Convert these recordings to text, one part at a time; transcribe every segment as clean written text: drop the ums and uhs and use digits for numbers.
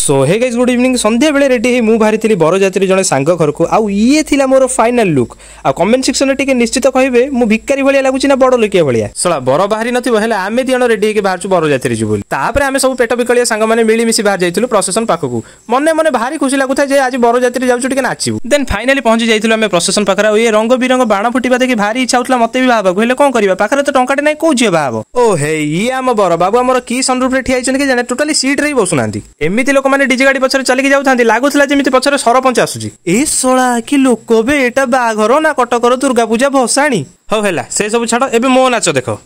सो hey guys good evening संध्या बेले ready मु बाहरी थी बरजात्री जने सांग घर को आउ ये थिला मोर फाइनल लुक आ कमेंट सेक्शन रे टिके निश्चित कहबे मु भिकारी भलिया लागुची ना बड़ लोकिया भलिया सला बर बाहरी नथिबो हेले आमे दियण रेडी के बाहर छु बरजात्री जु बोली तापर आमे सब पेट बिकलिया सांग माने मिली मिसी बाहर जाइथिलु प्रोसेशन पाखकु मने मने भारी खुशी लागुथा जे आज बरजात्री जाउछु टिके नाचिबु देन फाइनली पहुंची जाइथिलु आमे प्रोसेशन पाखरा ये रंग बिरंग बाण फुटिबा देखि भारी इच्छा होतला मते भी बाबा हेले कोन करिबा पाखरे तो टंकाटे नै को जियो बाबो ओ हे ई आम बर बाबू हमर की सनरूफ रे ठियाइछन के जाने टोटली सीट रे बसुनांती एमिति लोक माने डीजे गाड़ी पछरे चली जाउथांती लागुथला जेमिति पछरे सरपंच आसुची ए सोळा कि लोक बे एटा बाघर ना कटकर दुर्गा पूजा भसाणी हो हेला से सब छाड़ एबे मो नाच देखो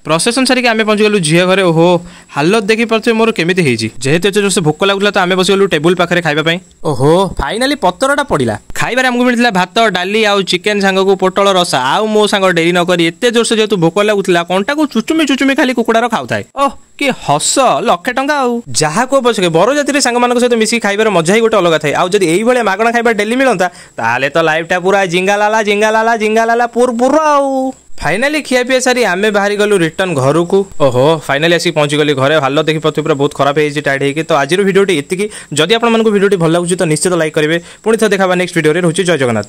प्रोसेसन सारी आमे पहुंच गलु झिया घरे ओहो हालत देखि परथे मोर केमिति हेजी जेहेतु एते जोसे भोक लागुला तो आमे बस गलु टेबल पाखरे खाइबा पई ओहो फाइनली पत्तरटा पडिला खाइबारे हमकु मिलथिला भात डाली आउ चिकन सांगकु पोटल रसा आउ मो सांग डेरी न करी एते जोरसे जेतु भोक लागुथिला कोंटा को चुचुमी चुचुमी खाली कुकुडार खाउथाय ओह कि हस लक्षे टंका आउ जहा को पछके बरजात्री सांग मानक सहित मिसी खाइबार मजा ही गोटे अलग थाए आउ जदी एई भले मागणा खाइबा डेली मिलंता ताले तो लाइफटा पूरा जिंगालाला पुर आउ फाइनली खिया पिया सारी आमे बाहरी गलु रिटर्न घर को ओहो फाइनली आसी पहुंची गली घरे हालत देखि पथि पूरा बहुत खराब हेजी टाइड हेकी तो आज वीडियोटी एतिकी जदि आपण मानको वीडियोटी भल लागुची तो निश्चित लाइक करिवे पुणी थ देखाबा नेक्स्ट वीडियो रे रहउची जय जगन्नाथ।